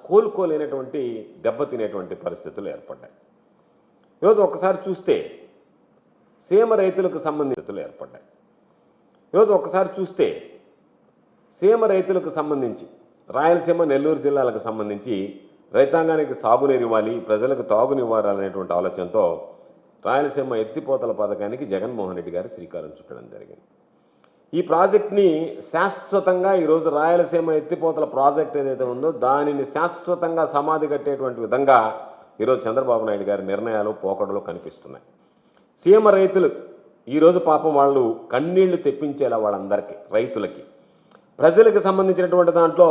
కోలుకోలేనటువంటి దెబ్బతినేటువంటి పరిస్థితులు ఏర్పడ్డాయి. ఈరోజు ఒకసారి చూస్తే సీమ రైతులకు సంబంధితులు ఏర్పడ్డాయి. ఈరోజు ఒకసారి చూస్తే సీమ రైతులకు సంబంధించి రాయలసీమ నెల్లూరు జిల్లాలకు సంబంధించి రైతాంగానికి సాగునీరు ఇవ్వాలి, ప్రజలకు తాగునివ్వాలనేటువంటి ఆలోచనతో రాయలసీమ ఎత్తిపోతల పథకానికి జగన్మోహన్ రెడ్డి గారు శ్రీకారం చుట్టడం జరిగింది. ఈ ప్రాజెక్ట్ని శాశ్వతంగా ఈరోజు రాయలసీమ ఎత్తిపోతల ప్రాజెక్ట్ ఏదైతే ఉందో దానిని శాశ్వతంగా సమాధి కట్టేటువంటి విధంగా ఈరోజు చంద్రబాబు నాయుడు గారి నిర్ణయాలు పోకడలు కనిపిస్తున్నాయి. సీమ రైతులు ఈరోజు పాపం వాళ్ళు కన్నీళ్లు తెప్పించేలా వాళ్ళందరికీ రైతులకి ప్రజలకు సంబంధించినటువంటి దాంట్లో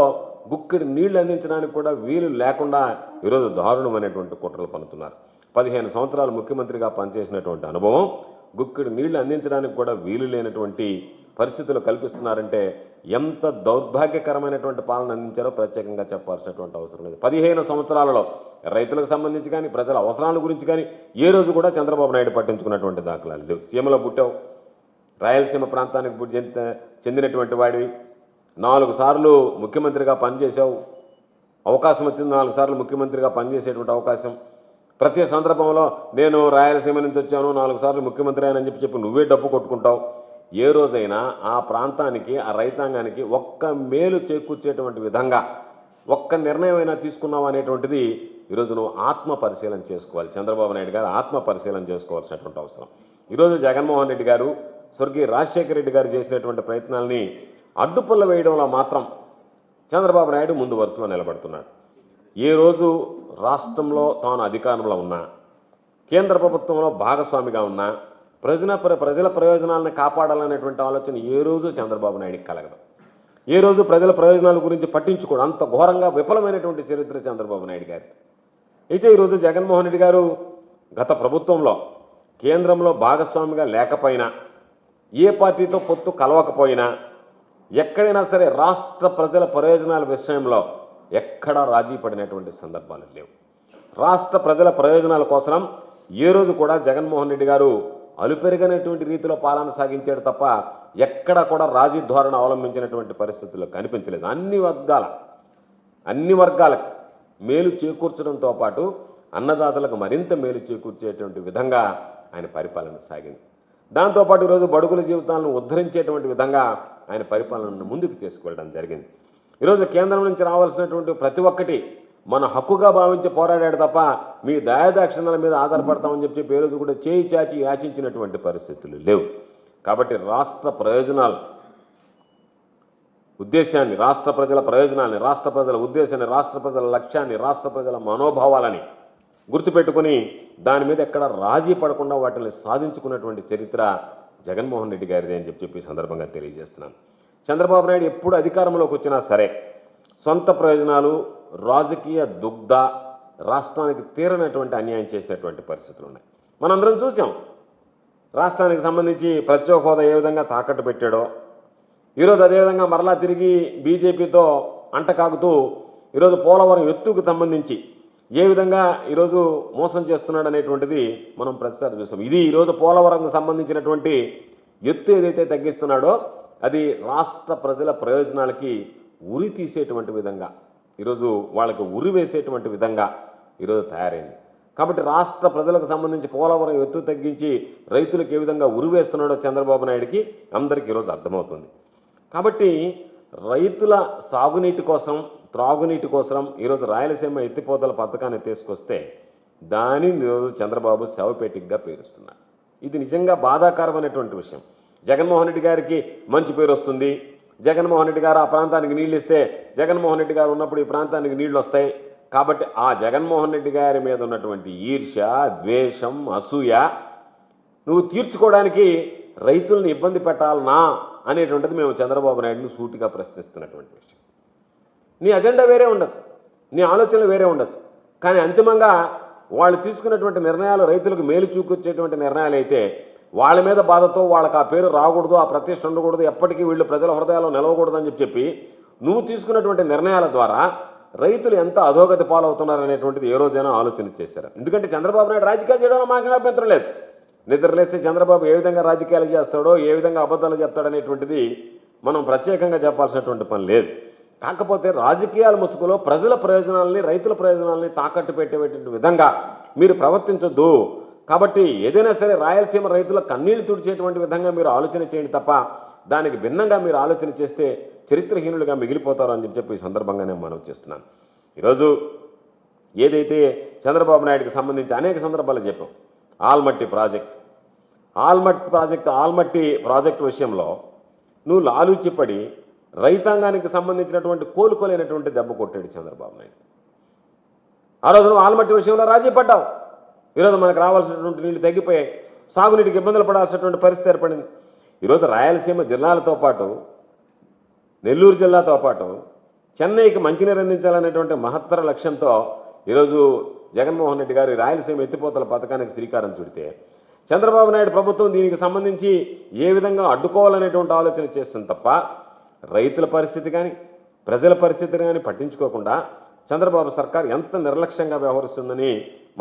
గుక్కిడి నీళ్లు అందించడానికి కూడా వీలు లేకుండా ఈరోజు దారుణమైనటువంటి కుట్రలు పన్నుతున్నారు. 15 సంవత్సరాలు ముఖ్యమంత్రిగా పనిచేసినటువంటి అనుభవం గుక్కిడి నీళ్లు అందించడానికి కూడా వీలు లేనటువంటి పరిస్థితులు కల్పిస్తున్నారంటే ఎంత దౌర్భాగ్యకరమైనటువంటి పాలన అందించారో ప్రత్యేకంగా చెప్పాల్సినటువంటి అవసరం లేదు. 15 సంవత్సరాలలో రైతులకు సంబంధించి కానీ ప్రజల అవసరాల గురించి కానీ ఏ రోజు కూడా చంద్రబాబు నాయుడు పట్టించుకున్నటువంటి దాఖలాలు లేవు. సీమలో పుట్టావు, రాయలసీమ ప్రాంతానికి చెందినటువంటి వాడివి, 4 సార్లు ముఖ్యమంత్రిగా పనిచేసావు, అవకాశం వచ్చింది 4 సార్లు ముఖ్యమంత్రిగా పనిచేసేటువంటి అవకాశం. ప్రతి సందర్భంలో నేను రాయలసీమ నుంచి వచ్చాను, 4 సార్లు ముఖ్యమంత్రి అని చెప్పి నువ్వే డబ్బు కొట్టుకుంటావు. ఏ రోజైనా ఆ ప్రాంతానికి ఆ రైతాంగానికి ఒక్క మేలు చేకూర్చేటువంటి విధంగా ఒక్క నిర్ణయం అయినా తీసుకున్నావు అనేటువంటిది ఈరోజు నువ్వు ఆత్మ పరిశీలన చేసుకోవాలి. చంద్రబాబు నాయుడు గారు ఆత్మ పరిశీలన చేసుకోవాల్సినటువంటి అవసరం. ఈరోజు జగన్మోహన్ రెడ్డి గారు స్వర్గీయ రాజశేఖర రెడ్డి గారు చేసినటువంటి ప్రయత్నాలని అడ్డుపుల్ల వేయడంలో మాత్రం చంద్రబాబు నాయుడు ముందు వరుసలో నిలబడుతున్నాడు. ఏ రోజు రాష్ట్రంలో తాను అధికారంలో ఉన్నా, కేంద్ర ప్రభుత్వంలో భాగస్వామిగా ఉన్నా ప్రజల ప్రయోజనాలను కాపాడాలనేటువంటి ఆలోచన ఏ రోజు చంద్రబాబు నాయుడికి కలగదు. ఏ రోజు ప్రజల ప్రయోజనాల గురించి పట్టించుకోవడం అంత ఘోరంగా విఫలమైనటువంటి చరిత్ర చంద్రబాబు నాయుడు గారి. అయితే ఈరోజు జగన్మోహన్ రెడ్డి గారు గత ప్రభుత్వంలో కేంద్రంలో భాగస్వామిగా లేకపోయినా, ఏ పార్టీతో పొత్తు కలవకపోయినా, ఎక్కడైనా సరే రాష్ట్ర ప్రజల ప్రయోజనాల విషయంలో ఎక్కడా రాజీ పడినటువంటి సందర్భాలు లేవు. రాష్ట్ర ప్రజల ప్రయోజనాల కోసం ఏ రోజు కూడా జగన్మోహన్ రెడ్డి గారు అలుపెరిగినటువంటి రీతిలో పాలన సాగించాడు తప్ప ఎక్కడ కూడా రాజీ ధోరణ అవలంబించినటువంటి పరిస్థితుల్లో కనిపించలేదు. అన్ని వర్గాలకు మేలు చేకూర్చడంతో పాటు అన్నదాతలకు మరింత మేలు చేకూర్చేటువంటి విధంగా ఆయన పరిపాలన సాగింది. దాంతోపాటు ఈరోజు బడుగుల జీవితాలను ఉద్ధరించేటువంటి విధంగా ఆయన పరిపాలనను ముందుకు తీసుకెళ్ళడం జరిగింది. ఈరోజు కేంద్రం నుంచి రావాల్సినటువంటి ప్రతి ఒక్కటి మన హక్కుగా భావించి పోరాడాడు తప్ప మీ దయాదాక్షిణ్యాల మీద ఆధారపడతామని చెప్పి ఏ రోజు కూడా చేయి చాచి యాచించినటువంటి పరిస్థితులు లేవు. కాబట్టి రాష్ట్ర ప్రయోజనాలు ఉద్దేశాన్ని, రాష్ట్ర ప్రజల ప్రయోజనాన్ని, రాష్ట్ర ప్రజల ఉద్దేశాన్ని, రాష్ట్ర ప్రజల లక్ష్యాన్ని, రాష్ట్ర ప్రజల మనోభావాలని గుర్తుపెట్టుకుని దాని మీద ఎక్కడ రాజీ పడకుండా వాటిని సాధించుకున్నటువంటి చరిత్ర జగన్మోహన్ రెడ్డి గారిది అని చెప్పి సందర్భంగా తెలియజేస్తున్నాను. చంద్రబాబు నాయుడు ఎప్పుడు అధికారంలోకి వచ్చినా సరే సొంత ప్రయోజనాలు, రాజకీయ దుగ్ధ రాష్ట్రానికి తీరనటువంటి అన్యాయం చేసినటువంటి పరిస్థితులు ఉన్నాయి. మనందరం చూసాం. రాష్ట్రానికి సంబంధించి ప్రత్యేక హోదా ఏ విధంగా తాకట్టు పెట్టాడో, ఈరోజు అదేవిధంగా మరలా తిరిగి బీజేపీతో అంటకాగుతూ ఈరోజు పోలవరం ఎత్తుకు సంబంధించి ఏ విధంగా ఈరోజు మోసం చేస్తున్నాడు అనేటువంటిది మనం ప్రతిసారి చూసాం. ఇది ఈరోజు పోలవరంకు సంబంధించినటువంటి ఎత్తు ఏదైతే తగ్గిస్తున్నాడో అది రాష్ట్ర ప్రజల ప్రయోజనాలకి ఉరి తీసేటువంటి విధంగా, ఈరోజు వాళ్ళకి ఉరి వేసేటువంటి విధంగా ఈరోజు తయారైంది. కాబట్టి రాష్ట్ర ప్రజలకు సంబంధించి పోలవరం ఎత్తు తగ్గించి రైతులకు ఏ విధంగా ఉరి వేస్తున్నాడో చంద్రబాబు నాయుడికి అందరికీ ఈరోజు అర్థమవుతుంది. కాబట్టి రైతుల సాగునీటి కోసం, త్రాగునీటి కోసం ఈరోజు రాయలసీమ ఎత్తిపోతల పథకాన్ని తీసుకొస్తే దానిని ఈరోజు చంద్రబాబు శవపేటికగా పేరుస్తున్నారు. ఇది నిజంగా బాధాకరమైనటువంటి విషయం. జగన్మోహన్ రెడ్డి గారికి మంచి పేరు వస్తుంది, జగన్మోహన్ రెడ్డి గారు ఆ ప్రాంతానికి నీళ్ళు ఇస్తే జగన్మోహన్ రెడ్డి గారు ఉన్నప్పుడు ఈ ప్రాంతానికి నీళ్లు వస్తాయి. కాబట్టి ఆ జగన్మోహన్ రెడ్డి గారి మీద ఉన్నటువంటి ఈర్ష్య, ద్వేషం, అసూయ నువ్వు తీర్చుకోవడానికి రైతులను ఇబ్బంది పెట్టాలనా అనేటువంటిది మేము చంద్రబాబు నాయుడుని సూటిగా ప్రశ్నిస్తున్నటువంటి విషయం. నీ అజెండా వేరే ఉండొచ్చు, నీ ఆలోచనలు వేరే ఉండొచ్చు, కానీ అంతిమంగా వాళ్ళు తీసుకున్నటువంటి నిర్ణయాలు రైతులకు మేలు చూకొచ్చేటువంటి నిర్ణయాలు అయితే వాళ్ళ మీద బాధతో వాళ్ళకి ఆ పేరు రాకూడదు, ఆ ప్రతిష్ట ఉండకూడదు, ఎప్పటికీ వీళ్ళు ప్రజల హృదయాల్లో నిలవకూడదు అని చెప్పి నువ్వు తీసుకున్నటువంటి నిర్ణయాల ద్వారా రైతులు ఎంత అధోగతి పాలవుతున్నారనేటువంటిది ఏ రోజైనా ఆలోచన చేశారు. ఎందుకంటే చంద్రబాబు నాయుడు రాజకీయాలు చేయడంలో మాకు అభ్యంతరం లేదు. నిద్రలేస్తే చంద్రబాబు ఏ విధంగా రాజకీయాలు చేస్తాడో, ఏ విధంగా అబద్ధాలు చెప్తాడనేటువంటిది మనం ప్రత్యేకంగా చెప్పాల్సినటువంటి పని లేదు. కాకపోతే రాజకీయాల ముసుగులో ప్రజల ప్రయోజనాలని రైతుల ప్రయోజనాలని తాకట్టు పెట్టేటువంటి విధంగా మీరు ప్రవర్తించొద్దు. కాబట్టి ఏదైనా సరే రాయలసీమ రైతుల కన్నీళ్లు తుడిచేటువంటి విధంగా మీరు ఆలోచన చేయండి తప్ప దానికి భిన్నంగా మీరు ఆలోచన చేస్తే చరిత్రహీనులుగా మిగిలిపోతారు అని చెప్పి ఈ సందర్భంగా నేను మనవి చేస్తున్నాను. ఈరోజు ఏదైతే చంద్రబాబు నాయుడుకి సంబంధించి అనేక సందర్భాలు చెప్పాం, ఆల్మట్టి ప్రాజెక్టు విషయంలో నువ్వు లాలూచిపడి రైతాంగానికి సంబంధించినటువంటి కోలుకోలేనటువంటి దెబ్బ కొట్టాడు చంద్రబాబు నాయుడు. ఆ రోజు నువ్వు ఆల్మట్టి విషయంలో రాజీ పడ్డావు. ఈరోజు మనకు రావాల్సినటువంటి నీళ్లు తగ్గిపోయాయి, సాగునీటికి ఇబ్బందులు పడాల్సినటువంటి పరిస్థితి ఏర్పడింది. ఈరోజు రాయలసీమ జిల్లాలతో పాటు నెల్లూరు జిల్లాతో పాటు చెన్నైకి మంచినీరు అందించాలనేటువంటి మహత్తర లక్ష్యంతో ఈరోజు జగన్మోహన్ రెడ్డి గారు రాయలసీమ ఎత్తిపోతల పథకానికి శ్రీకారం చుడితే చంద్రబాబు నాయుడు ప్రభుత్వం దీనికి సంబంధించి ఏ విధంగా అడ్డుకోవాలనేటువంటి ఆలోచన చేస్తుంది తప్ప రైతుల పరిస్థితి కానీ ప్రజల పరిస్థితిని కానీ పట్టించుకోకుండా చంద్రబాబు సర్కార్ ఎంత నిర్లక్ష్యంగా వ్యవహరిస్తుందని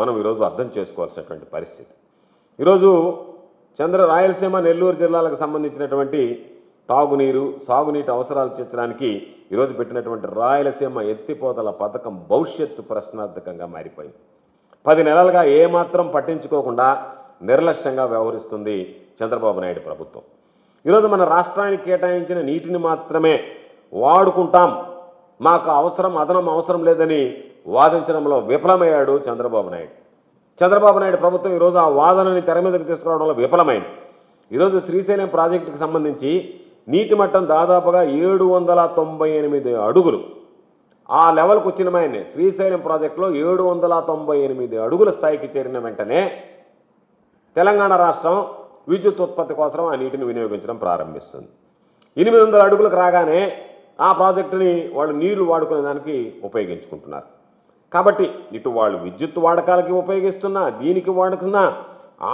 మనం ఈరోజు అర్థం చేసుకోవాల్సినటువంటి పరిస్థితి. ఈరోజు రాయలసీమ నెల్లూరు జిల్లాలకు సంబంధించినటువంటి తాగునీరు సాగునీటి అవసరాలు తీర్చడానికి ఈరోజు పెట్టినటువంటి రాయలసీమ ఎత్తిపోతల పథకం భవిష్యత్తు ప్రశ్నార్థకంగా మారిపోయింది. 10 నెలలుగా ఏమాత్రం పట్టించుకోకుండా నిర్లక్ష్యంగా వ్యవహరిస్తుంది చంద్రబాబు నాయుడు ప్రభుత్వం. ఈరోజు మన రాష్ట్రానికి కేటాయించిన నీటిని మాత్రమే వాడుకుంటాం, మాకు అదనం అవసరం లేదని వాదించడంలో విఫలమయ్యాడు చంద్రబాబు నాయుడు ప్రభుత్వం ఈరోజు ఆ వాదనని తెర మీదకి తీసుకురావడంలో విఫలమైంది. ఈరోజు శ్రీశైలం ప్రాజెక్టుకు సంబంధించి నీటి మట్టం దాదాపుగా 798 అడుగులు ఆ లెవెల్కి వచ్చినమైంది. శ్రీశైలం ప్రాజెక్టులో 798 అడుగుల స్థాయికి చేరిన వెంటనే తెలంగాణ రాష్ట్రం విద్యుత్ ఉత్పత్తి కోసం ఆ నీటిని వినియోగించడం ప్రారంభిస్తుంది. 800 అడుగులకు రాగానే ఆ ప్రాజెక్టుని వాళ్ళు నీళ్లు వాడుకునే దానికి ఉపయోగించుకుంటున్నారు. కాబట్టి ఇటు వాళ్ళు విద్యుత్ వాడకాలకి ఉపయోగిస్తున్నా దీనికి వాడుకున్నా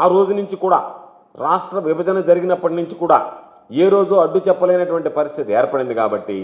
ఆ రోజు నుంచి కూడా రాష్ట్ర విభజన జరిగినప్పటి నుంచి కూడా ఏ రోజు అడ్డు చెప్పలేనటువంటి పరిస్థితి ఏర్పడింది. కాబట్టి